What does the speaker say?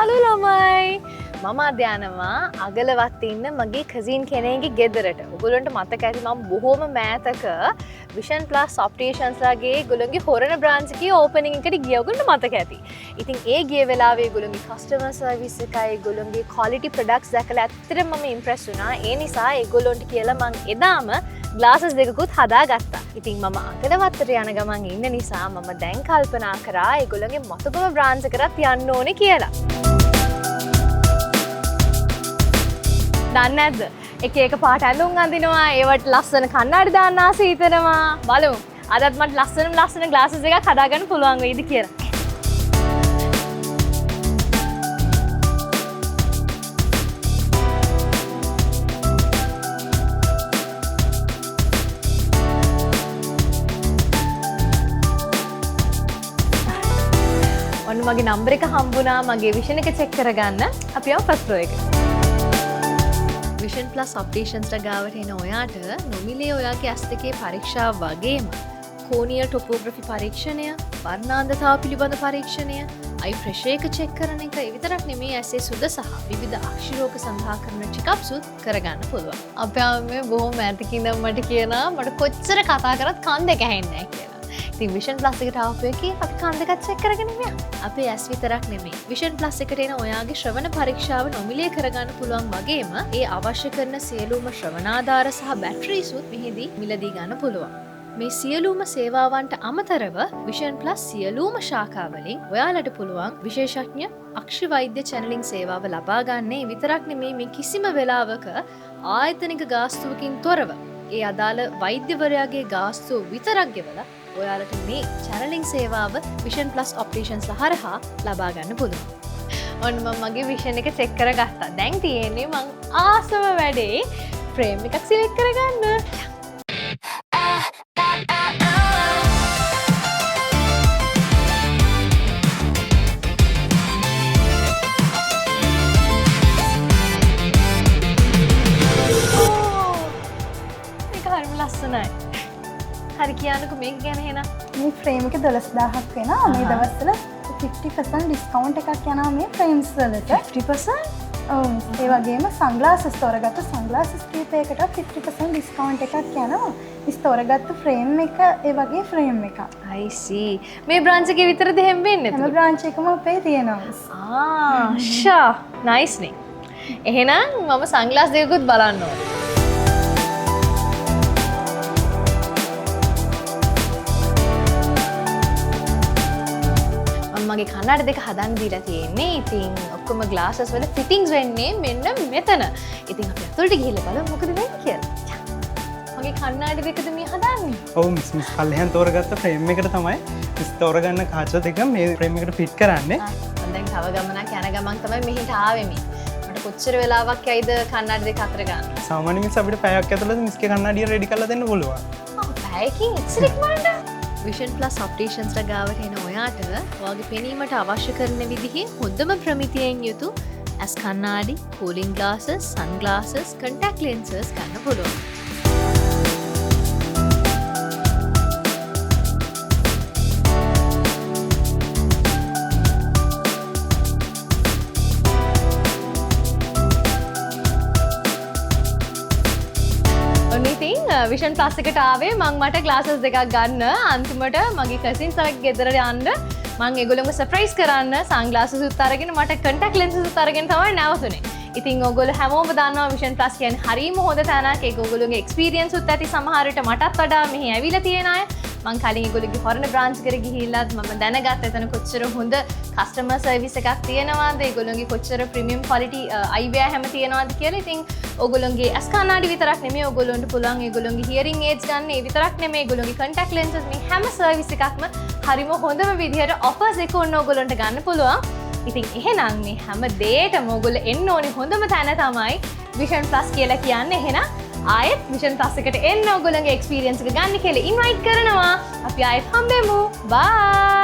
Hello ළමයි. මම අද යනවා අගලවත් ඉන්න මගේ කසින් කෙනෙක්ගේ ගෙදරට. ඔයගොල්ලන්ට මතක ඇති මම බොහොම මෑතක Vision Plus Opticians ලාගේ ඒගොල්ලන්ගේ හොරණ බ්‍රාන්ච් එකේ ඕපනින් එකට ගියා. ඔයගොල්ලන්ට මතක ඇති. ඉතින් ඒ ගිය වෙලාවේ ඒගොල්ලන්ගේ කස්ටමර් සර්විස් එකයි ඒගොල්ලන්ගේ ක්වොලිටි ප්‍රොඩක්ට්ස් දැකලා ඇත්තටම මම ඉම්ප්‍රෙස් වුණා. ඒ නිසා ඒගොල්ලන්ට කියලා මම එදාම ග්ලාසස් දෙකකුත් හදාගත්තා. ඉතින් මම අගලවත්තට යන ගමන් ඉන්න නිසා මම දැන් කල්පනා කරා ඒගොල්ලන්ගේ මතකම බ්‍රාන්ච් එකකට යන්න ඕනේ කියලා. දන්නේ නැද්ද? එක එක පාට ඇඳුම් අඳිනවා, ඒවට ලස්සන කණ්ණාඩි දාන්න ආස හිතෙනවා. බලමු. අදත් මට ලස්සන ග්ලාසස් එකක් හදාගන්න පුළුවන් වෙයිද කියලා. ඔන්න මගේ නම්බර එක හම්බුණා. මගේ විෂන් එක චෙක් කරගන්න. අපි යමු ෆස්ට් ෆ්ලෝර් එකට. Vision Plus Opticians ගාවට එන ඔයාට නොමිලේ ඔයාගේ ඇස් දෙකේ පරීක්ෂාව වගේම කෝනියල් ටොපෝග්‍රැෆි පරීක්ෂණය, වර්ණාන්ධතාව පිළිබඳ පරීක්ෂණය, අයි ප්‍රෙෂර් එක චෙක් කරන එක, ඒ විතරක් නෙමෙයි ඇසේ සුද සහ විවිධ අක්ෂරෝග සඳහා කරන චෙකප්ස් උත් කරගන්න පුළුවන්. අපේ අම්මේ බොහොම ඈතකින් ඉඳන් මට කියනවා මට කොච්චර කතා කරත් කන් දෙක ඇහෙන්නේ නැහැ කියලා. ඉතින් Vision Plus එකට ආපු එකේ අපි කන් දෙකත් චෙක් කරගෙන යනවා. අපේ ඇස් විතරක් නෙමෙයි. Vision Plus එකට එන ඔයාගේ ශ්‍රවණ පරීක්ෂාව නොමිලේ කරගන්න පුළුවන් වගේම ඒ අවශ්‍ය කරන සියලුම ශ්‍රවණාධාර සහ බැටරිස් උත් මෙහිදී මිලදී ගන්න පුළුවන්. මේ සියලුම සේවාවන්ට අමතරව Vision Plus සියලුම ශාඛාවලින් ඔයාලට පුළුවන් විශේෂඥ අක්ෂි වෛද්‍ය චැනලින් සේවාව ලබා ගන්න. විතරක් නෙමෙයි මේ කිසිම වෙලාවක ආයතනික ගාස්තුවකින් තොරව ඒ අදාළ වෛද්‍යවරයාගේ ගාස්තුව විතරක් ගෙවලා ඔයාලට මේ චැනලින් සේවාව Vision Plus Opticians හරහා ලබා ගන්න පුළුවන්. ඔන්න මම මගේ විෂන් එක චෙක් කරගත්තා. දැන් තියෙන්නේ මං ආසම වැඩේ ෆ්‍රේම් එකක් සිලෙක්ට් කරගන්න. මේක හරිම ලස්සනයි. හරි කියන්නකෝ මේක ගැන එහෙනම්. මේ ෆ්‍රේම් එක 12000ක් වෙනවා. මේ දවස්වල 50% ඩිස්කවුන්ට් එකක් යනවා මේ ෆ්‍රේම්ස් වලට. 50%? ඔව්. ඒ වගේම සන්ග්ලාසස් තෝරගත්ත සන්ග්ලාසස් කීපයකට 50% ඩිස්කවුන්ට් එකක් යනවා. මේ තෝරගත්ත ෆ්‍රේම් එක ඒ වගේ ෆ්‍රේම් එකක්. I see. මේ බ්‍රාන්ච් එකේ විතරද එහෙම වෙන්නේ? හැම බ්‍රාන්ච් එකම අපේ තියෙනවා. ෂා නයිස් නේ. එහෙනම් මම සන්ග්ලාස් දෙකකුත් බලන්න ඕනේ. මගේ කණ්ණාඩි දෙක හදන්න දීලා තියෙන්නේ. ඉතින් ඔක්කොම ග්ලාසස් වල ෆිටින්ග්ස් වෙන්නේ මෙන්න මෙතන. ඉතින් අපි අතට ගිහිල්ලා බලමු මොකද වෙන්නේ කියලා. මගේ කණ්ණාඩි දෙකද මේ හදන්නේ? ඔව් මිස් කල්යන් තෝරගත්ත ෆ්‍රේම් එකට තමයි මිස් තෝරගන්න කාච දෙක මේ ෆ්‍රේම් එකට ෆිට කරන්නේ. මම දැන් තව ගමනක් යන ගමන් තමයි මෙහෙට ආවේ මේ. මට කොච්චර වෙලාවක් යයිද කණ්ණාඩි දෙක අතර ගන්න? සාමාන්‍ය මිස් අපිට පැයක් ඇතුළත මිස්ගේ කණ්ණාඩිය රෙඩි කරලා දෙන්න පුළුවන්. පැයකින් ඉක්සර ඉක්මනට Vision Plus Opticians ගාවට එන ඔයාට ඔයාගේ පෙනීමට අවශ්‍ය කරන විදිහේ හොඳම ප්‍රමිතියෙන් යුතු ඇස් කණ්ණාඩි, cooling glasses, sunglasses, contact lenses ගන්න පුළුවන්. Vision Plus එකට ආවේ මං මට ග්ලාසස් දෙකක් ගන්න. අන්තිමට මගේ කසින්ස් ලාගේ ගෙදරට යන්න මං ඒගොල්ලන්ව සර්ප්‍රයිස් කරන්න සන්ග්ලාසස් උත් අරගෙන මට කන්ටැක්ට් ලෙන්සස් උත් අරගෙන තමයි නැවතුනේ. ඉතින් ඔයගොල්ලෝ හැමෝම දන්නවා Vision Plus කියන්නේ හරිම හොඳ තැනක්. ඒක ඔයගොල්ලෝගේ එක්ස්පීරියන්ස් උත් ඇති සමහර විට මටත් වඩා මෙහි ඇවිල්ලා තියෙන අය. මං කලින් ඒගොල්ලෝගේ හොරණ බ්‍රාන්ච් එකට ගිහිල්ලාත් මම දැනගත්ත එතන කොච්චර හොඳ කස්ටමර් සර්විස් එකක් තියෙනවද, ඒගොල්ලෝගේ කොච්චර ප්‍රීමියම් ක්වොලිටි අයිවැය හැම තියෙනවද කියලා. ඉතින් ඔයගොල්ලෝගේ ඇස් කණ්ණාඩි විතරක් නෙමෙයි ඔයගොල්ලන්ට පුළුවන් ඒගොල්ලෝගේ හියරින් ඒඩ්ස් ගන්න. ඒ විතරක් නෙමෙයි ඒගොල්ලෝගේ කන්ටැක්ට් ලෙන්සස් මේ හැම සර්විස් එකක්ම හරිම හොඳම විදිහට ඔෆර්ස් එක ඔන්න ඔයගොල්ලන්ට ගන්න පුළුවන්. ඉතින් එහෙනම් මේ හැම දෙයකම ඔයගොල්ලෝ එන්න ඕනේ හොඳම තැන තමයි Vision Plus කියලා කියන්නේ. එහෙනම් ආයෙත් Vision Plus එකට එන්න ඔයගොල්ලන්ගේ එක්ස්පීරියන්ස් එක ගන්න කියලා ඉන්වයිට් කරනවා. අපි ආයෙත් හම්බෙමු. බයි.